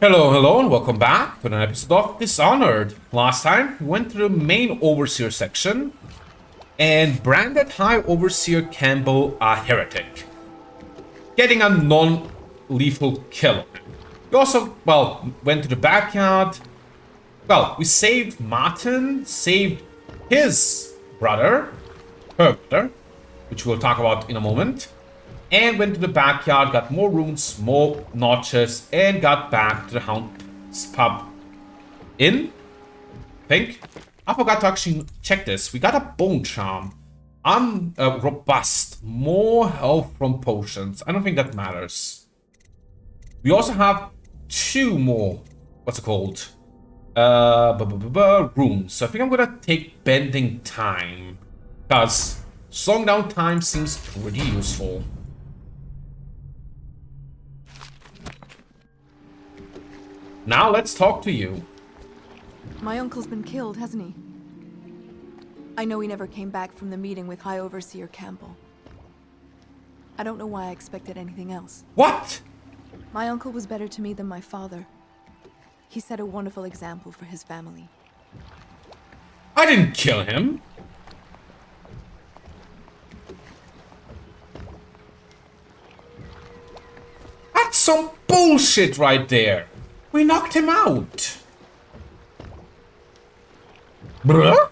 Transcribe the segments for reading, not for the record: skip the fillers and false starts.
Hello, and welcome back to an episode of Dishonored. Last time, we went to the main Overseer section and branded High Overseer Campbell a heretic, getting a non-lethal kill. We also, went to the backyard. We saved Martin, saved his brother, her brother, which we'll talk about in a moment. And went to the backyard, got more runes, more notches, and got back to the Hound's pub. I think. I forgot to actually check this. We got a bone charm. Robust. More health from potions. I don't think that matters. We also have two more, what's it called? Runes. So I think I'm gonna take bending time. Because slowing down time seems pretty useful. Now let's talk to you. My uncle's been killed, hasn't he? I know he never came back from the meeting with High Overseer Campbell. I don't know why I expected anything else. What? My uncle was better to me than my father. He set a wonderful example for his family. I didn't kill him. That's some bullshit right there. We knocked him out. Bruh?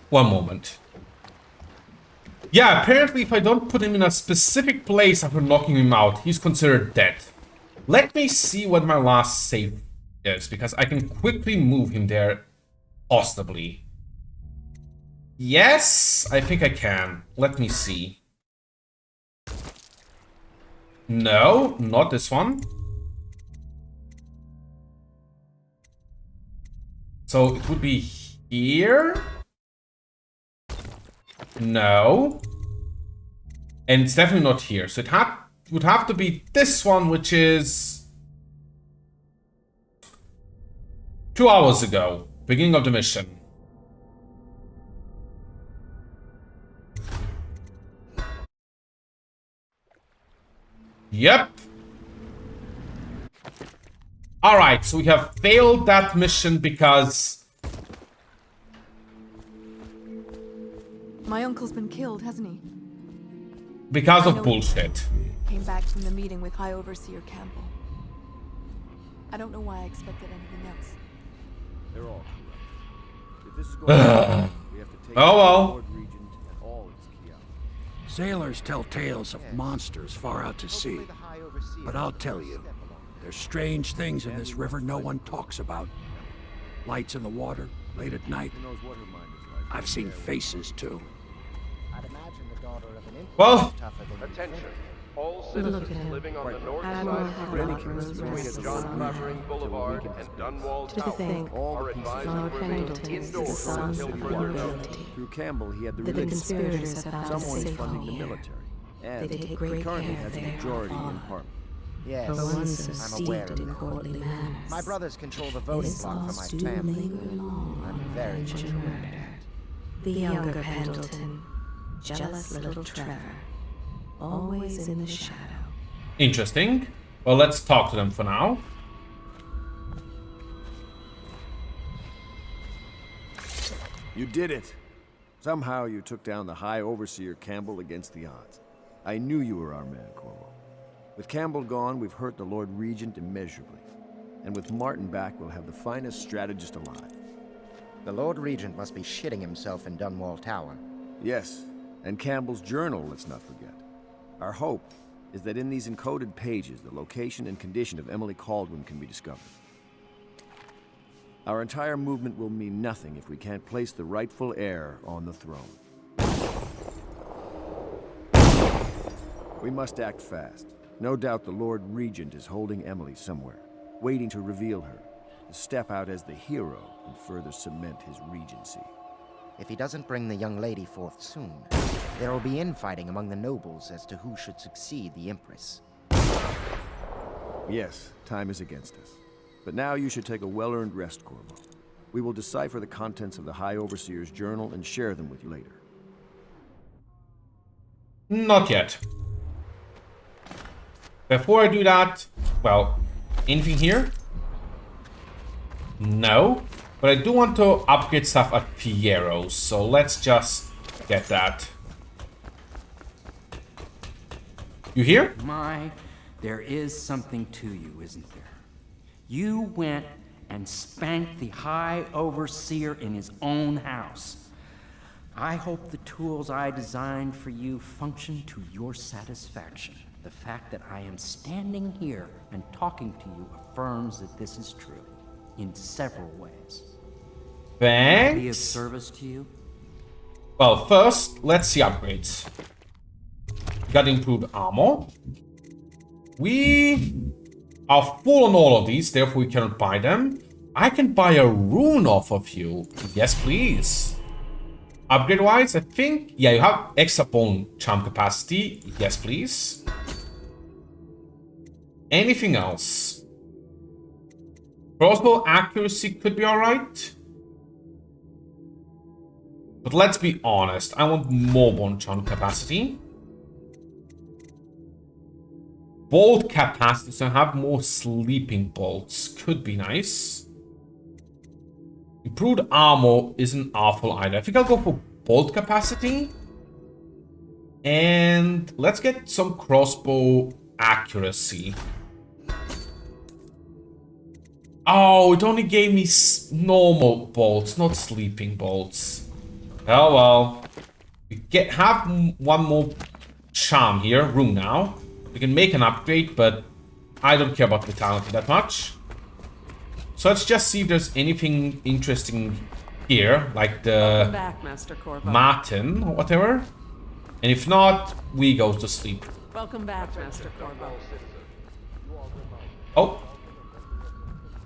One moment. Yeah, apparently if I don't put him in a specific place after knocking him out, he's considered dead. Let me see what my last save is, because I can quickly move him there, possibly. Yes, I think I can. Let me see. No, not this one. So it would be here? No. And it's definitely not here. So it would have to be this one, which is 2 hours ago. Beginning of the mission. Yep. Alright, so we have failed that mission because... My uncle's been killed, hasn't he? Because of bullshit. Came back from the meeting with High Overseer Campbell. I don't know why I expected anything else. They're all correct. If this is going on, we have to take Oh well. Lord Regent and all its key out. Sailors tell tales of monsters far out to sea. But I'll tell you, there's strange things in this river no one talks about. Lights in the water, late at night. Who knows what her mind is like? I've seen faces, too. I'd imagine the daughter of an Well, tougher than Attention, all citizens living on the north side of the river between John Clavering Boulevard and Dunwall Tower All are the pieces advised of to remain indoors until further notice. through Campbell, he had the The religion. conspirators have found a Someone is safe funding the here. military. And They take he great currently care has of a their majority in Parliament. Parliament. Yes, For one so I'm aware steeped of in that. courtly manners. My brothers control the voting His block for laws my do family. linger long I'm on very revenge much and aware. murder. The younger Pendleton, jealous little Trevor, always in the shadow. interesting. Well, let's talk to them for now. You did it. Somehow you took down the High Overseer Campbell against the odds. I knew you were our man, Corvo. With Campbell gone, we've hurt the Lord Regent immeasurably. And with Martin back, we'll have the finest strategist alive. The Lord Regent must be shitting himself in Dunwall Tower. Yes, and Campbell's journal, let's not forget. Our hope is that in these encoded pages, the location and condition of Emily Caldwin can be discovered. Our entire movement will mean nothing if we can't place the rightful heir on the throne. We must act fast. No doubt the Lord Regent is holding Emily somewhere, waiting to reveal her, to step out as the hero and further cement his regency. If he doesn't bring the young lady forth soon, there will be infighting among the nobles as to who should succeed the Empress. Yes, time is against us. But now you should take a well-earned rest, Corvo. We will decipher the contents of the High Overseer's journal and share them with you later. Not yet. Before I do that, well, anything here? No. But I do want to upgrade stuff at Piero's, so let's just get that. You here? My, there is something to you, isn't there? You went and spanked the High Overseer in his own house. I hope the tools I designed for you function to your satisfaction. The fact that I am standing here and talking to you affirms that this is true, in several ways. Thanks. Be of service to you? Well, first, let's see upgrades. Got improved armor. We are full on all of these, therefore we cannot buy them. I can buy a rune off of you. Yes, please. Upgrade-wise, I think... Yeah, you have extra bone charm capacity. Yes, please. Anything else? Crossbow accuracy could be alright. But let's be honest, I want more bone charm capacity. Bolt capacity, so I have more sleeping bolts. Could be nice. Improved armor isn't awful either. I think I'll go for bolt capacity. And let's get some crossbow accuracy. Oh, it only gave me normal bolts, not sleeping bolts. Oh well. We have one more charm here, rune now. We can make an upgrade, but I don't care about vitality that much. So let's just see if there's anything interesting here, like the back, Master Corvo. Martin or whatever. And if not, we go to sleep. Welcome back, Master Corvo. Oh.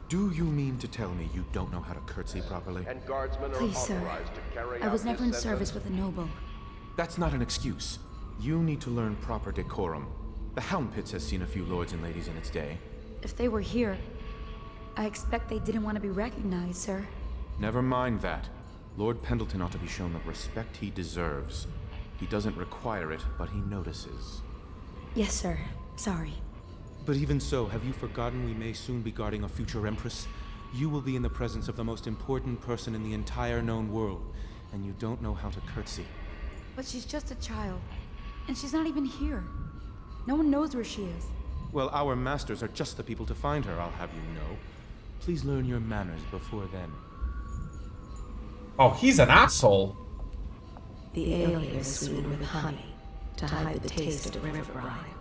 Do you mean to tell me you don't know how to curtsy properly? And guardsmen are Please, sir. authorized to carry I was out never his in service sentence. with a noble. That's not an excuse. You need to learn proper decorum. The Hound Pits has seen a few lords and ladies in its day. If they were here, I expect they didn't want to be recognized, sir. Never mind that. Lord Pendleton ought to be shown the respect he deserves. He doesn't require it, but he notices. Yes, sir. Sorry. But even so, have you forgotten we may soon be guarding a future Empress? You will be in the presence of the most important person in the entire known world, and you don't know how to curtsy. But she's just a child, and she's not even here. No one knows where she is. Well, our masters are just the people to find her, I'll have you know. Please learn your manners before then. Oh, he's an asshole. The ale here is sweetened with honey to hide the taste of river brine.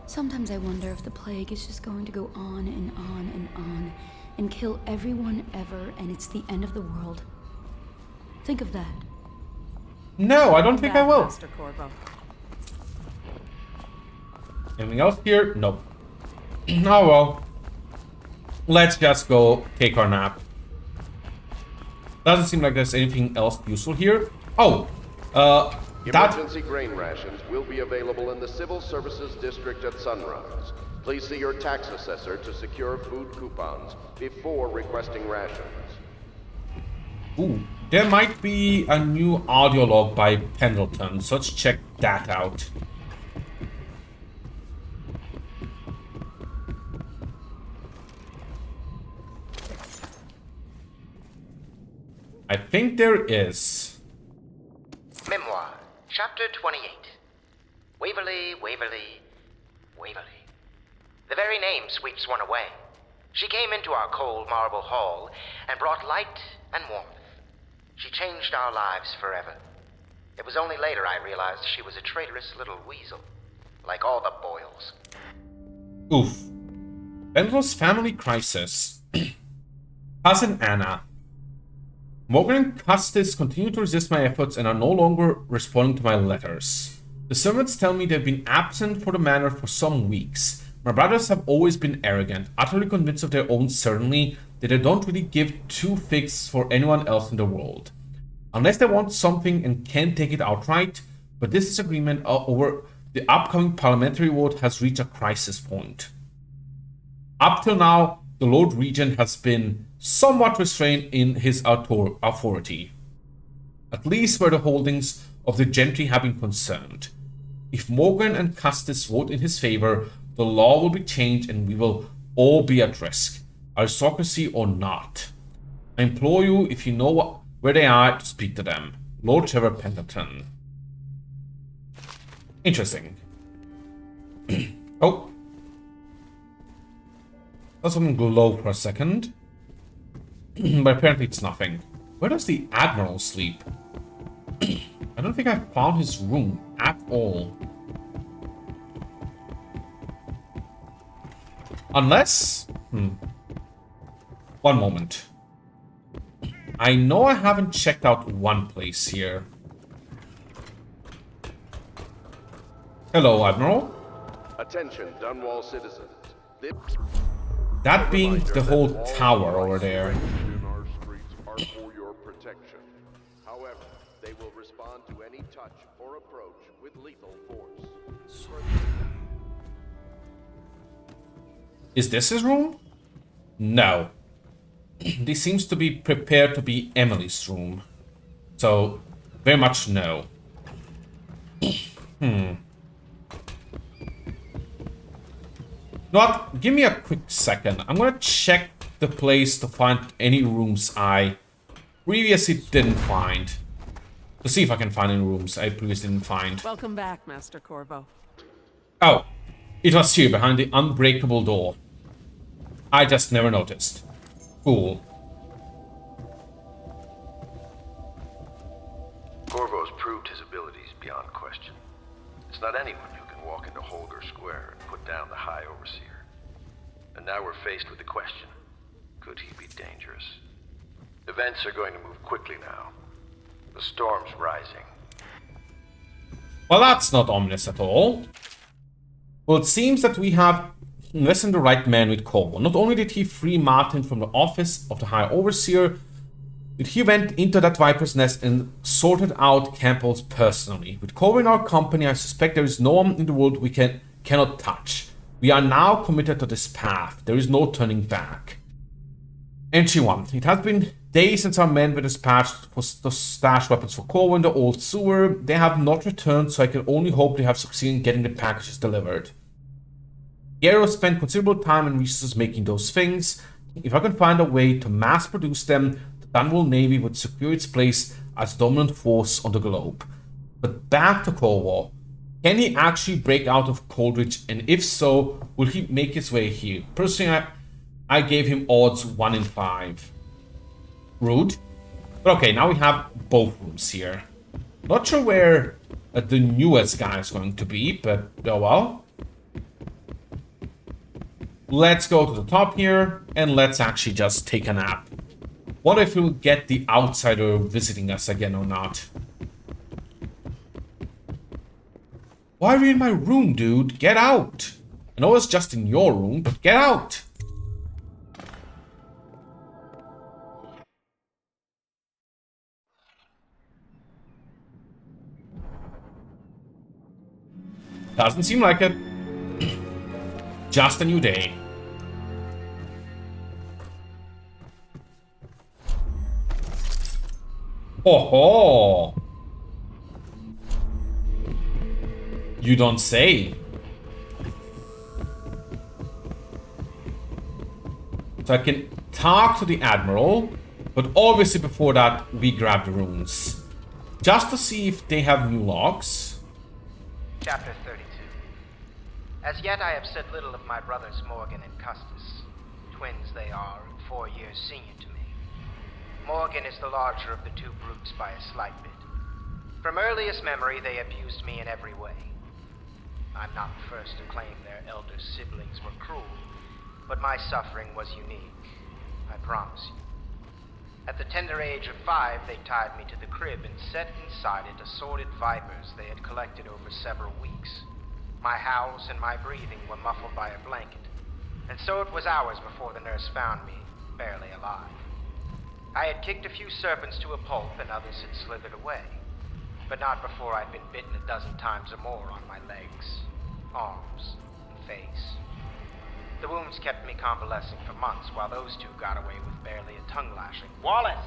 Sometimes I wonder if the plague is just going to go on and on and on and kill everyone ever, and it's the end of the world. Think of that. No, I don't think I will. Master Corvo. Anything else here? Nope. Oh well. Let's just go take our nap. Doesn't seem like there's anything else useful here. Oh, that... Emergency grain rations will be available in the Civil Services District at sunrise. Please see your tax assessor to secure food coupons before requesting rations. Ooh, there might be a new audio log by Pendleton, so let's check that out. I think there is. Memoir, Chapter 28. Waverly, Waverly, Waverly. The very name sweeps one away. She came into our cold marble hall and brought light and warmth. She changed our lives forever. It was only later I realized she was a traitorous little weasel, like all the Boyles. Oof. Pendleton's family crisis. Cousin Anna. Morgan and Custis continue to resist my efforts and are no longer responding to my letters. The servants tell me they've been absent for the manor for some weeks. My brothers have always been arrogant, utterly convinced of their own certainty that they don't really give two figs for anyone else in the world. Unless they want something and can't take it outright, but this disagreement over the upcoming parliamentary vote has reached a crisis point. Up till now, the Lord Regent has been somewhat restrained in his authority, at least where the holdings of the gentry have been concerned. If Morgan and Custis vote in his favor, the law will be changed and we will all be at risk. aristocracy or not. I implore you, if you know where they are, to speak to them. Lord Trevor Pendleton. Interesting. Oh. That's something glow for a second. But apparently it's nothing. Where does the Admiral sleep? I don't think I found his room at all. Unless... One moment. I know I haven't checked out one place here. Hello, Admiral. Attention, Dunwall citizens. That being the whole tower over there. In our streets are for your protection. However, they will respond to any touch or approach with lethal force. Is this his room? No. This seems to be prepared to be Emily's room. So, very much no. Not. Give me a quick second. I'm gonna check the place to find any rooms I previously didn't find. To see if I can find any rooms I previously didn't find. Welcome back, Master Corvo. Oh, it was here behind the unbreakable door. I just never noticed. Cool. Corvo's proved his abilities beyond question. It's not anyone who can walk into Holger Square and put down the High Overseer. And now we're faced with the question, could he be dangerous? Events are going to move quickly now. The storm's rising. Well, that's not ominous at all. Well, it seems that we have invested the right man with Corvo. Not only did he free Martin from the office of the High Overseer, but he went into that Viper's Nest and sorted out Campbell's personally. With Corvo in our company, I suspect there is no one in the world we cannot touch. We are now committed to this path. There is no turning back. Entry 1. It has been days since our men were dispatched to stash weapons for Corvo in the old sewer. They have not returned, so I can only hope they have succeeded in getting the packages delivered. Gero spent considerable time and resources making those things. If I can find a way to mass produce them, the Dunwall Navy would secure its place as dominant force on the globe. But back to Corvo. Can he actually break out of Coldridge, and if so, will he make his way here? Personally, I gave him odds 1 in 5. Rude. But okay, now we have both rooms here. Not sure where the newest guy is going to be, but oh well. Let's go to the top here, and let's actually just take a nap. What if we'll get the outsider visiting us again or not? Why are you in my room, dude? Get out! I know it's just in your room, but get out! Doesn't seem like it. Just a new day. Oh ho! You don't say. So I can talk to the Admiral, but obviously before that we grab the runes. Just to see if they have new logs. Chapter 32. As yet I have said little of my brothers Morgan and Custis. Twins they are, and 4 years senior to me. Morgan is the larger of the two brutes by a slight bit. From earliest memory they abused me in every way. I'm not the first to claim their elder siblings were cruel, but my suffering was unique, I promise you. At the tender age of 5, they tied me to the crib and set inside it assorted vipers they had collected over several weeks. My howls and my breathing were muffled by a blanket, and so it was hours before the nurse found me, barely alive. I had kicked a few serpents to a pulp and others had slithered away, but not before I'd been bitten a dozen times or more on my legs, arms, and face. The wounds kept me convalescing for months while those two got away with barely a tongue lashing. Wallace!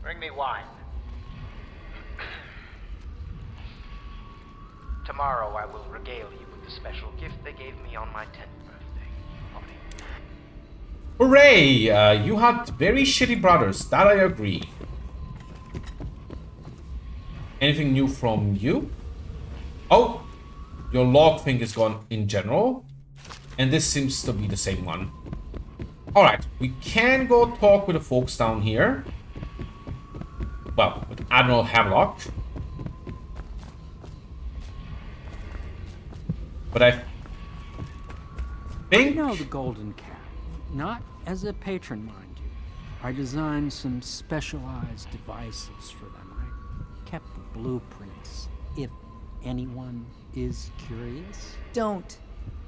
Bring me wine. Tomorrow I will regale you with the special gift they gave me on my 10th birthday. Party. Hooray! You had very shitty brothers, that I agree. Anything new from you? Oh, your log thing is gone in general. And this seems to be the same one. Alright, we can go talk with the folks down here. Well, with Admiral Havelock. But I think... I know the Golden Cat. Not as a patron, mind you. I designed some specialized devices for them. I kept the blueprints, if anyone is curious. Don't.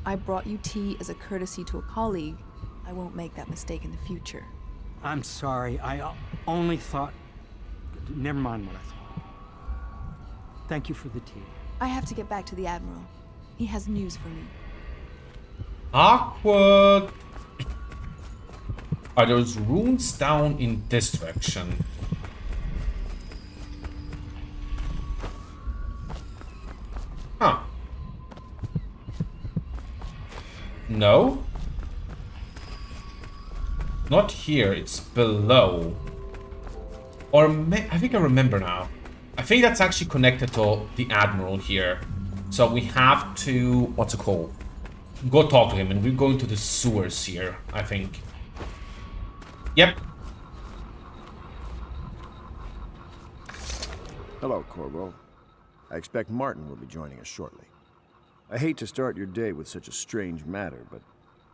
I brought you tea as a courtesy to a colleague. I won't make that mistake in the future. I'm sorry, I only thought... Never mind what I thought. Thank you for the tea. I have to get back to the Admiral. He has news for me. Awkward. Are those runes down in this direction? Huh. No. Not here, it's below. Or I think I remember now. I think that's actually connected to the Admiral here. So we have to, what's it called? Go talk to him, and we're going to the sewers here, I think. Yep. Hello, Corvo. I expect Martin will be joining us shortly. I hate to start your day with such a strange matter, but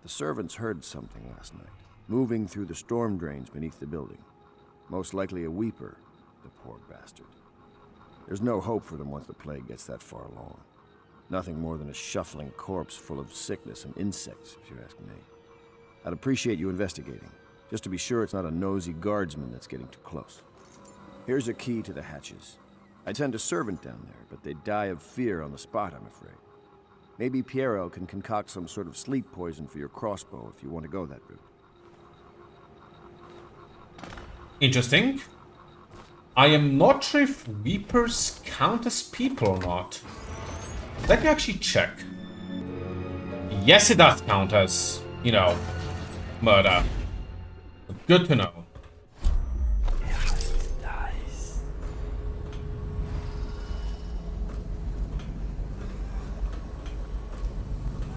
the servants heard something last night, moving through the storm drains beneath the building. Most likely a weeper, the poor bastard. There's no hope for them once the plague gets that far along. Nothing more than a shuffling corpse full of sickness and insects, if you ask me. I'd appreciate you investigating, just to be sure it's not a nosy guardsman that's getting too close. Here's a key to the hatches. I'd send a servant down there, but they'd die of fear on the spot, I'm afraid. Maybe Piero can concoct some sort of sleep poison for your crossbow if you want to go that route. Interesting. I am not sure if Weepers count as people or not. Let me actually check. Yes, it does count as, you know, murder. Good to know.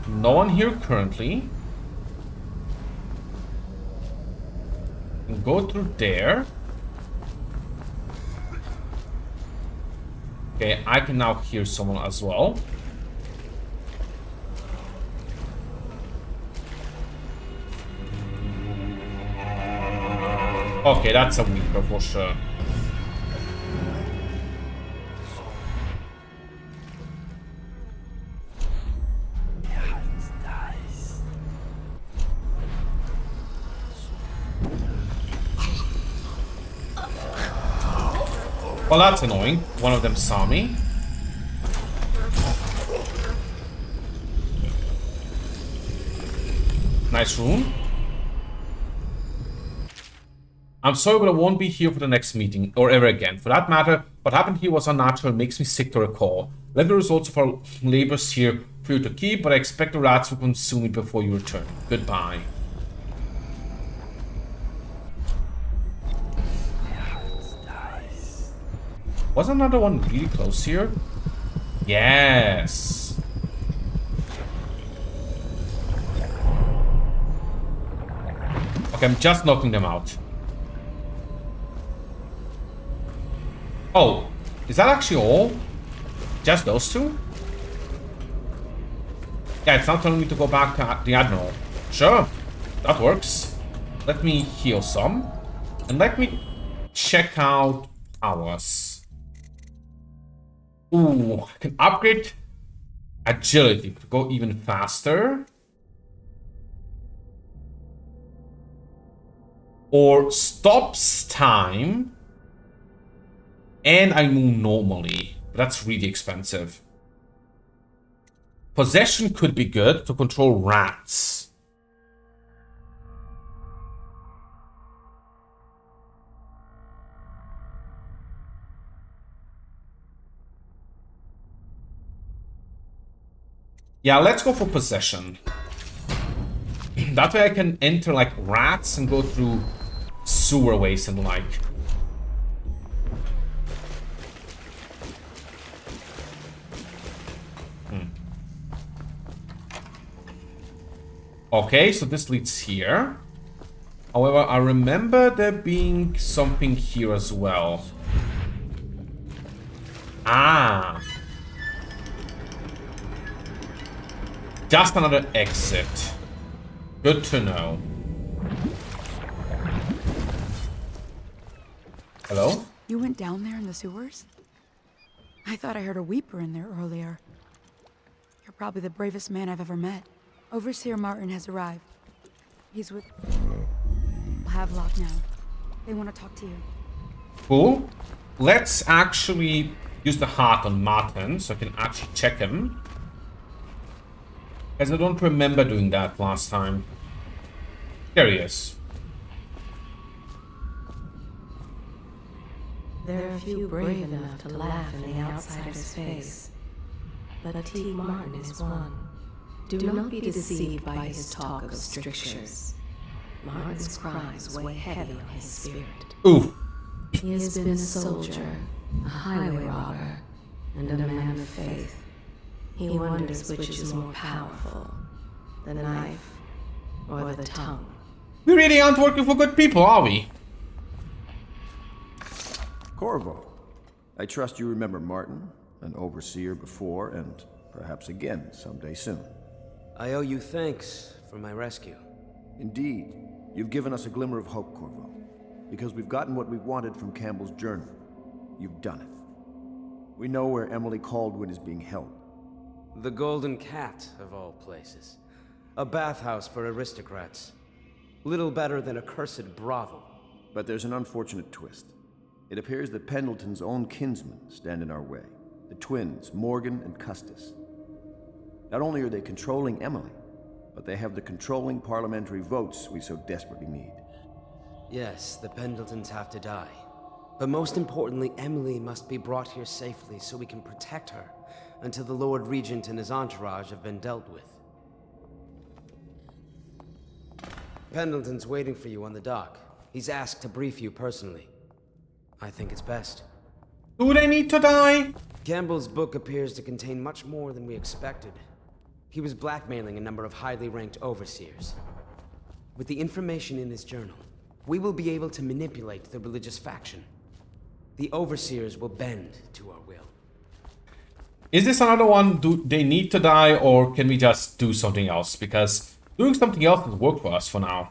No one here currently. Go through there. Okay, I can now hear someone as well. Okay, that's a weaker for sure. Well, that's annoying. One of them saw me. Nice room. I'm sorry, but I won't be here for the next meeting, or ever again. For that matter, what happened here was unnatural and makes me sick to recall. Let the results of our labors here for you to keep, but I expect the rats will consume me before you return. Goodbye. Was another one really close here? Yes. Okay, I'm just knocking them out. Oh, is that actually all? Just those two? Yeah, it's not telling me to go back to the Admiral. Sure, that works. Let me heal some. And let me check out powers. Ooh, I can upgrade agility to go even faster. Or stops time. And I move normally. But that's really expensive. Possession could be good to control rats. Yeah, let's go for possession. That way I can enter like rats and go through sewer ways and like. Okay, so this leads here. However, I remember there being something here as well. Ah. Just another exit. Good to know. Hello? You went down there in the sewers? I thought I heard a weeper in there earlier. You're probably the bravest man I've ever met. Overseer Martin has arrived. He's with Havelock now. They want to talk to you. Cool. Let's actually use the heart on Martin so I can actually check him. As I don't remember doing that last time. There he is. There are few brave enough to laugh in the outsider's face, but T. Martin is one. Do not be deceived by his talk of strictures. Martin's crimes weigh heavy on his spirit. Ooh. He has been a soldier, a highway robber, and a man of faith. He wonders which is more powerful, the knife or the tongue. We really aren't working for good people, are we? Corvo, I trust you remember Martin, an overseer before and perhaps again someday soon. I owe you thanks for my rescue. Indeed. You've given us a glimmer of hope, Corvo. Because we've gotten what we wanted from Campbell's journal. You've done it. We know where Emily Caldwin is being held. The Golden Cat, of all places. A bathhouse for aristocrats. Little better than a cursed brothel. But there's an unfortunate twist. It appears that Pendleton's own kinsmen stand in our way. The twins, Morgan and Custis. Not only are they controlling Emily, but they have the controlling parliamentary votes we so desperately need. Yes, the Pendletons have to die. But most importantly, Emily must be brought here safely so we can protect her until the Lord Regent and his entourage have been dealt with. Pendleton's waiting for you on the dock. He's asked to brief you personally. I think it's best. Do they need to die? Campbell's book appears to contain much more than we expected. He was blackmailing a number of highly ranked overseers. With the information in his journal, we will be able to manipulate the religious faction. The overseers will bend to our will. Is this another one? Do they need to die, or can we just do something else? Because doing something else has worked for us for now.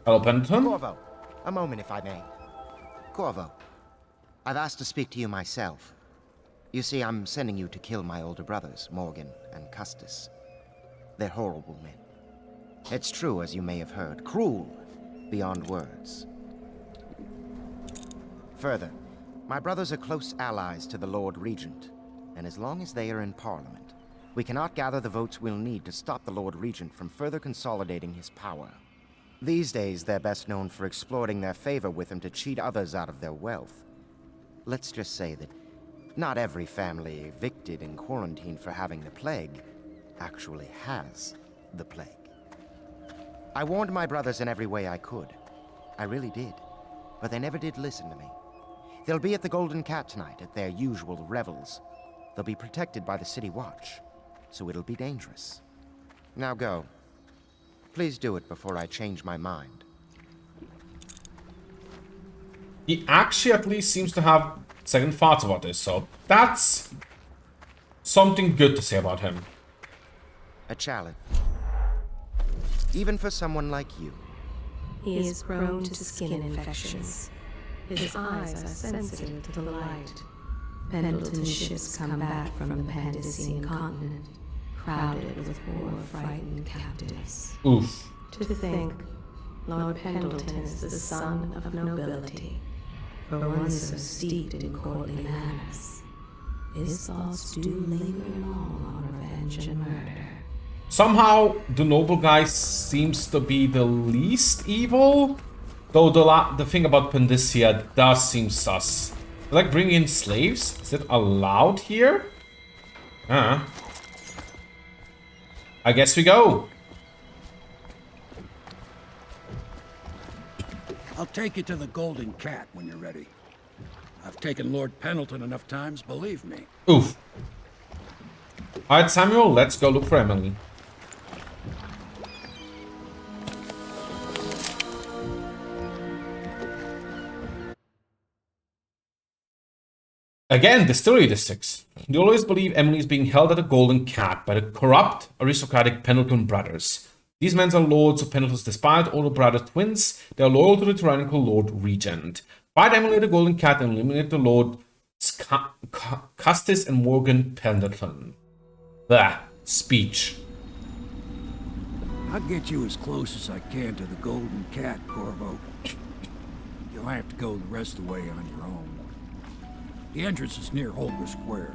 Hello, Pendleton? Corvo, a moment if I may. Corvo, I've asked to speak to you myself. You see, I'm sending you to kill my older brothers, Morgan and Custis. They're horrible men. It's true, as you may have heard, cruel beyond words. Further, my brothers are close allies to the Lord Regent, and as long as they are in Parliament, we cannot gather the votes we'll need to stop the Lord Regent from further consolidating his power. These days, they're best known for exploiting their favor with him to cheat others out of their wealth. Let's just say that not every family evicted and quarantined for having the plague actually has the plague. I warned my brothers in every way I could. I really did. But they never did listen to me. They'll be at the Golden Cat tonight at their usual revels. They'll be protected by the City Watch, so it'll be dangerous. Now go. Please do it before I change my mind. He actually at least seems to have second thoughts about this, so that's something good to say about him. A challenge. Even for someone like you. He is prone to skin infections. His eyes are sensitive to the light. Pendleton's ships come back from the Pandician continent, crowded with war-frightened captives. Oof. To think, Lord Pendleton is the son of nobility, for one so steeped in courtly manners. His thoughts do linger long on revenge and murder. Somehow, the noble guy seems to be the least evil, though the thing about Pandicia does seem sus. Like bringing in slaves? Is it allowed here? I guess we go. I'll take you to the Golden Cat when you're ready. I've taken Lord Pendleton enough times, believe me. Oof. Alright, Samuel, let's go look for Emily. Again, distillery districts. They always believe Emily is being held at the Golden Cat by the corrupt, aristocratic Pendleton brothers. These men are lords of Pendleton's despite older brother twins. They are loyal to the tyrannical Lord Regent. Fight Emily the Golden Cat and eliminate the Lord Custis and Morgan Pendleton. The speech. I'll get you as close as I can to the Golden Cat, Corvo. You'll have to go the rest of the way on your own. The entrance is near Holger Square.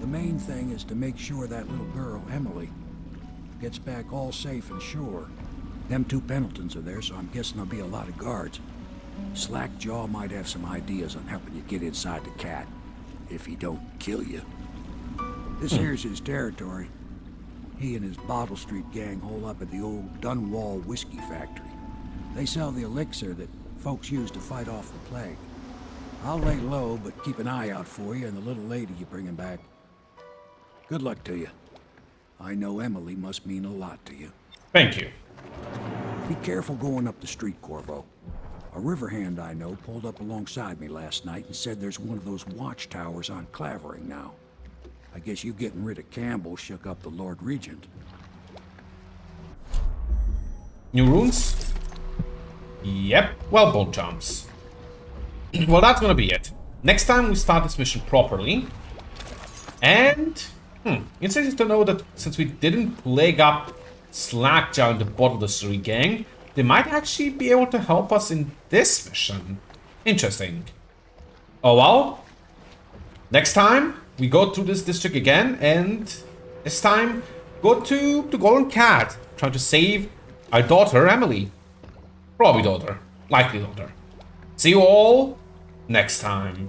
The main thing is to make sure that little girl, Emily, gets back all safe and sure. Them two Pendletons are there, so I'm guessing there'll be a lot of guards. Slackjaw might have some ideas on helping you get inside the cat, if he don't kill you. This here's his territory. He and his Bottle Street gang hole up at the old Dunwall whiskey factory. They sell the elixir that folks use to fight off the plague. I'll lay low, but keep an eye out for you and the little lady you bringing back. Good luck to you. I know Emily must mean a lot to you. Thank you. Be careful going up the street, Corvo. A river hand I know pulled up alongside me last night and said there's one of those watchtowers on Clavering now. I guess you getting rid of Campbell shook up the Lord Regent. New runes? Yep, well, bone jumps. Well, that's gonna be it. Next time we start this mission properly. And interesting to know that since we didn't plague up Slackjaw and the Bottle Distillery gang, they might actually be able to help us in this mission. Interesting. Oh well. Next time we go through this district again, and this time go to the Golden Cat, trying to save our daughter Emily. Probably daughter, likely daughter. See you all next time.